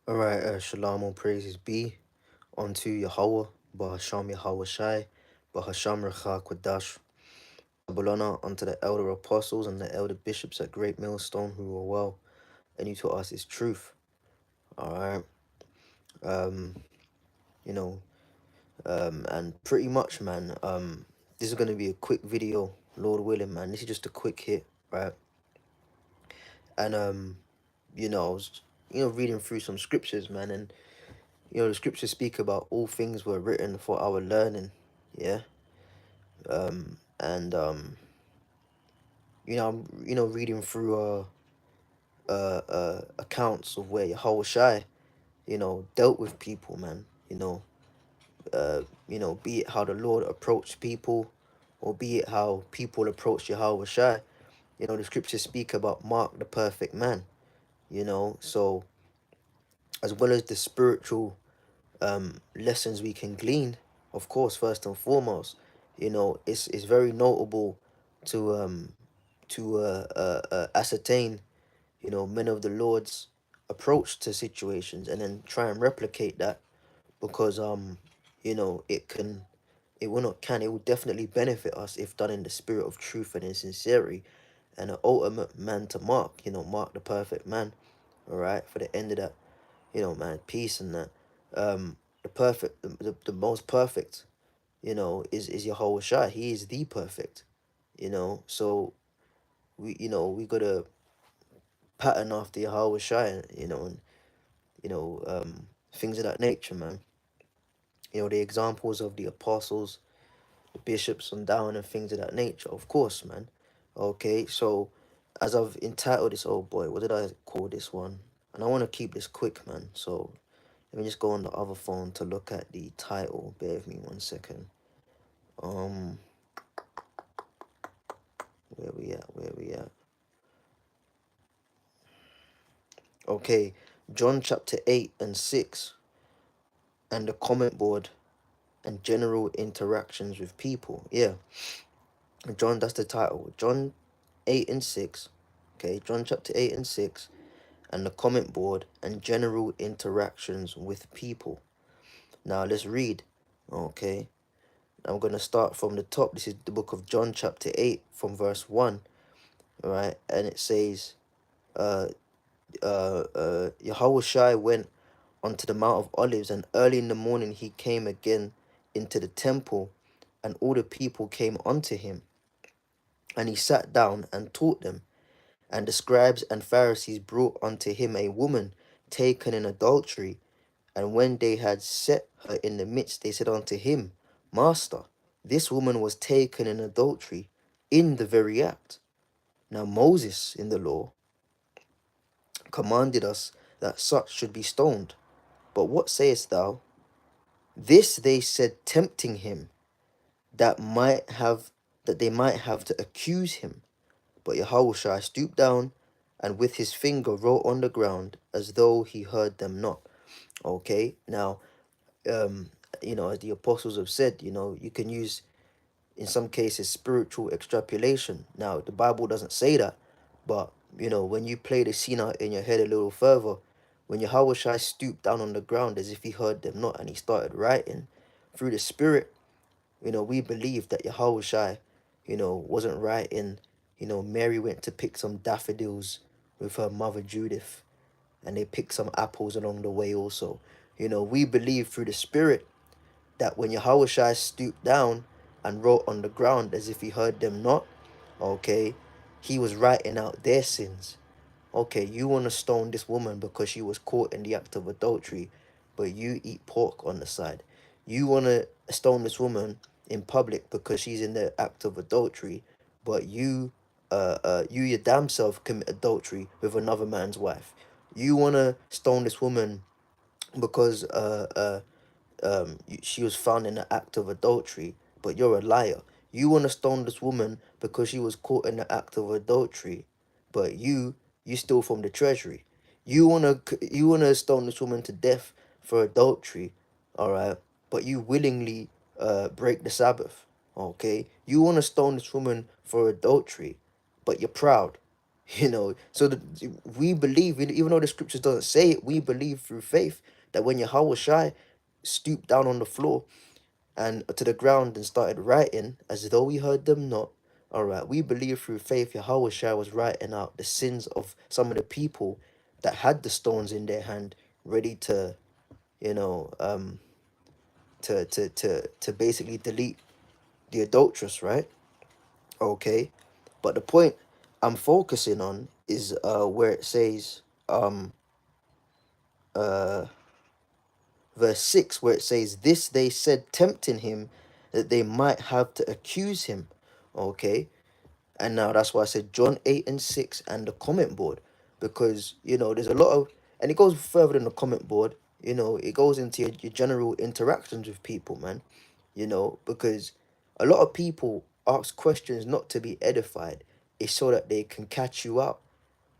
All right, shalom, all praises be unto Yahweh, Bahasham Yahweh Shai, Bahasham Recha Kwadash, Babylona unto the elder apostles and the elder bishops at Great Millstone who were well, and you taught us his truth. All right, um, you know, and pretty much, man, this is gonna be a quick video, Lord willing, man. This is just a quick hit, right? And I was, reading through some scriptures, man, and the scriptures speak about all things were written for our learning, yeah. And I'm reading through accounts of where Yahweh Shai, dealt with people, man. Be it how the Lord approached people, or be it how people approach Yahweh Shai. The scriptures speak about Mark the perfect man. So as well as the spiritual lessons we can glean, of course, first and foremost, it's very notable to ascertain, men of the Lord's approach to situations, and then try and replicate that, because it will definitely benefit us if done in the spirit of truth and in sincerity. And the ultimate man to Mark, Mark the perfect man, all right, for the end of that, man, peace and that. The perfect, the most perfect, is Yahweh Shai. He is the perfect, so we gotta pattern after Yahweh Shai, and things of that nature, man. The examples of the apostles, the bishops on down, and things of that nature, of course, man. Okay, so as I've entitled this, oh boy, what did I call this one? And I want to keep this quick, man. So let me just go on the other phone to look at the title. Bear with me 1 second. Um, where we at? Where we at? Okay, John chapter 8 and 6, and the comment board and general interactions with people. Yeah, John, that's the title. John 8 and 6. Okay, John chapter 8 and 6, and the comment board and general interactions with people. Now let's read. Okay, I'm going to start from the top. This is the book of John chapter 8 from verse 1. All right, and it says, Yahweh Shai went onto the Mount of Olives, and early in the morning he came again into the temple, and all the people came unto him, and he sat down and taught them. And the scribes and Pharisees brought unto him a woman taken in adultery, and when they had set her in the midst, they said unto him, Master, this woman was taken in adultery in the very act. Now Moses in the law commanded us that such should be stoned. But what sayest thou? This they said, tempting him, that they might have to accuse him. But Yahushua stooped down, and with his finger wrote on the ground, as though he heard them not. Okay, now, um, as the apostles have said, you can use, in some cases, spiritual extrapolation. Now, the Bible doesn't say that, but, when you play the scene out in your head a little further, when Yahushua stooped down on the ground as if he heard them not, and he started writing through the Spirit, we believe that Yahushua, wasn't writing. Mary went to pick some daffodils with her mother Judith, and they picked some apples along the way also. We believe through the Spirit that when Yahushua stooped down and wrote on the ground as if he heard them not, okay, he was writing out their sins. Okay, you want to stone this woman because she was caught in the act of adultery, but you eat pork on the side. You want to stone this woman in public because she's in the act of adultery, but you your damn self commit adultery with another man's wife. You want to stone this woman because she was found in the act of adultery, but you're a liar. You want to stone this woman because she was caught in the act of adultery, but you steal from the treasury. You wanna stone this woman to death for adultery, all right? But you willingly break the Sabbath, okay? You wanna stone this woman for adultery, but you're proud. You know, so we believe, even though the scriptures doesn't say it, we believe through faith that when Yahweh Shai stooped down on the floor and to the ground and started writing as though he heard them not. All right, we believe through faith Yahweh Shai was writing out the sins of some of the people that had the stones in their hand, ready to, you know, to basically delete the adulteress, right? Okay, but the point I'm focusing on is where it says uh verse 6, where it says, this they said, tempting him that they might have to accuse him. Okay, and now that's why I said John 8 and 6 and the comment board, because you know there's a lot of, and it goes further than the comment board. You know, it goes into your general interactions with people, man. You know, because a lot of people ask questions not to be edified, it's so that they can catch you out.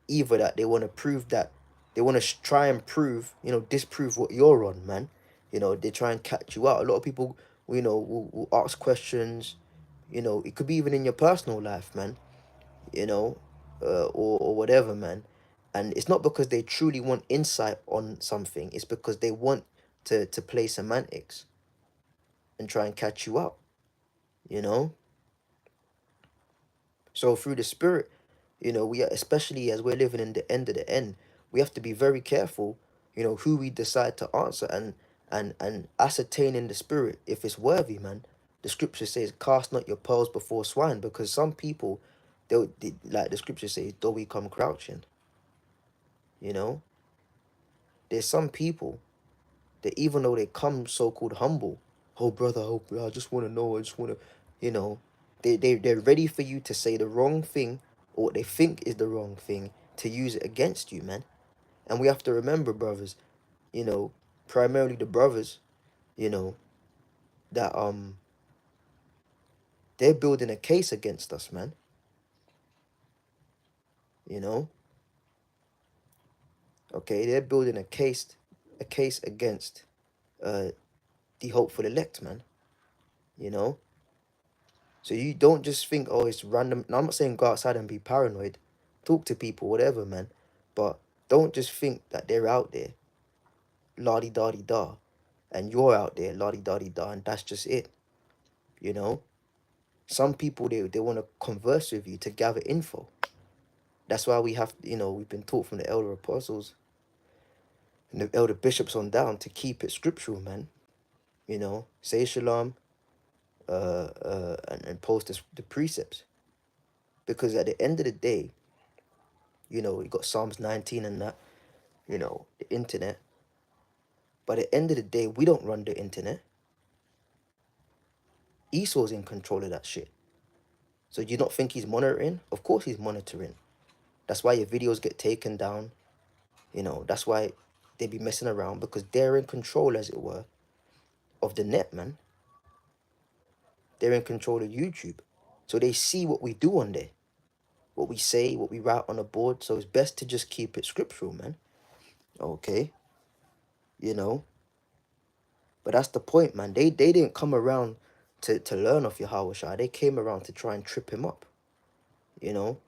Either that they want to prove that, they want to try and prove, you know, disprove what you're on, man. You know, they try and catch you out. A lot of people, you know, will ask questions. You know, it could be even in your personal life, man. You know, or whatever, man. And it's not because they truly want insight on something. It's because they want to play semantics and try and catch you out. You know. So through the spirit, you know, we are, especially as we're living in the end of the end, we have to be very careful, you know, who we decide to answer, and ascertain in the spirit if it's worthy, man. The scripture says, cast not your pearls before swine, because some people, like the scripture says, though we come crouching, you know. There's some people that even though they come so-called humble, oh brother, I just want to know, I just want to, you know, they're ready for you to say the wrong thing or what they think is the wrong thing to use it against you, man. And we have to remember, brothers, you know, primarily the brothers, you know, that they're building a case against us, man. You know, okay, they're building a case against uh the hopeful elect, man. You know, so you don't just think, oh, it's random. Now, I'm not saying go outside and be paranoid. Talk to people, whatever, man. But don't just think that they're out there, la di da di da, and you're out there, la di da di da, and that's just it. You know? Some people, they want to converse with you to gather info. That's why we have, you know, we've been taught from the elder apostles and the elder bishops on down to keep it scriptural, man. You know, say shalom, and post the precepts. Because at the end of the day, you know, you got Psalms 19 and that, you know, the internet. But at the end of the day, we don't run the internet. Esau's in control of that shit. So do you not think he's monitoring? Of course he's monitoring. That's why your videos get taken down. You know, that's why they be messing around, because they're in control, as it were, of the net, man. They're in control of YouTube. So they see what we do on there, what we say, what we write on the board. So it's best to just keep it scriptural, man. Okay. You know, but that's the point, man. They didn't come around to learn off Yahweh Shai. They came around to try and trip him up, you know?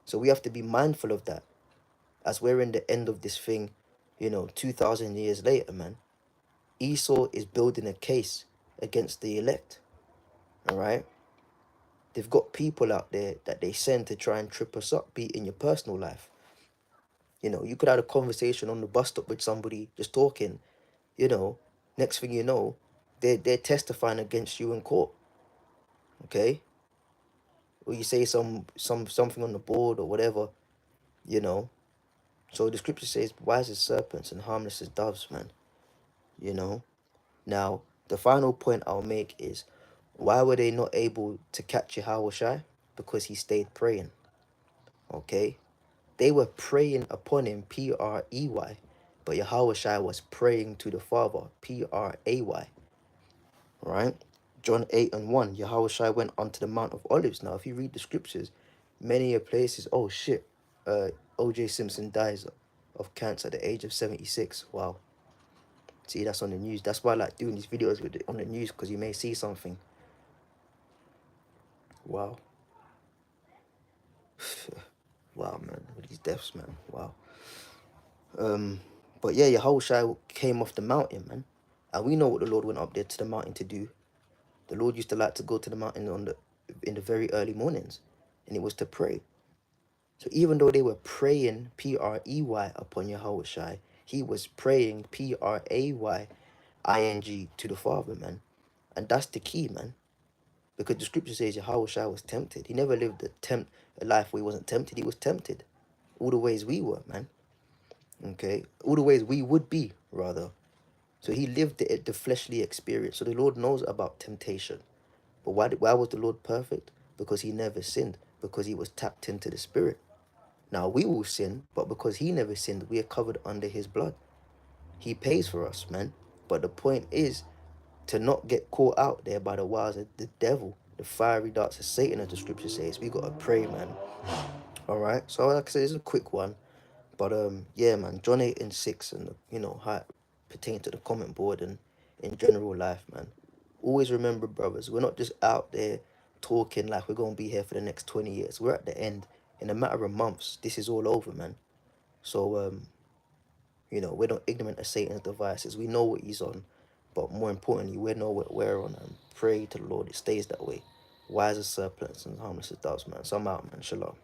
So we have to be mindful of that as we're in the end of this thing, you know, 2,000 years later, man. Esau is building a case against the elect, all right? They've got people out there that they send to try and trip us up, be it in your personal life. You know, you could have a conversation on the bus stop with somebody just talking, you know, next thing you know, they're testifying against you in court, okay? Or you say something on the board or whatever, you know. So the scripture says, wise as serpents and harmless as doves, man. You know. Now, the final point I'll make is, why were they not able to catch Yahushua? Because he stayed praying. Okay. They were praying upon him, P-R-E-Y. But Yahushua was praying to the Father, P-R-A-Y. Right? John 8 and 1, Yahushua went onto the Mount of Olives. Now, if you read the scriptures, many a places, oh shit, O.J. Simpson dies of cancer at the age of 76. Wow. See, that's on the news. That's why I like doing these videos with it on the news, because you may see something. Wow. Wow, man, with these deaths, man. Wow. But yeah, Yahushua came off the mountain, man. And we know what the Lord went up there to the mountain to do. The Lord used to like to go to the mountain in the very early mornings, and it was to pray. So even though they were praying P-R-E-Y upon Yahushua, he was praying P-R-A-Y-I-N-G to the Father, man. And that's the key, man. Because the scripture says Yahushua was tempted. He never lived a life where he wasn't tempted. He was tempted all the ways we were, man. Okay? All the ways we would be, rather. So he lived the fleshly experience. So the Lord knows about temptation. But why was the Lord perfect? Because he never sinned. Because he was tapped into the Spirit. Now we will sin, but because he never sinned, we are covered under his blood. He pays for us, man. But the point is to not get caught out there by the wiles of the devil, the fiery darts of Satan, as the scripture says. We gotta pray, man. Alright. So like I said, it's a quick one. But yeah, man, John 8 and 6, and you know, how it pertains to the comment board and in general life, man. Always remember, brothers, we're not just out there talking like we're gonna be here for the next 20 years. We're at the end. In a matter of months, this is all over, man. So you know, we're not ignorant of Satan's devices. We know what he's on. But more importantly, we know what we're on, and pray to the Lord it stays that way. Wise as serpents and harmless as doves, man. So I'm out, man. Shalom.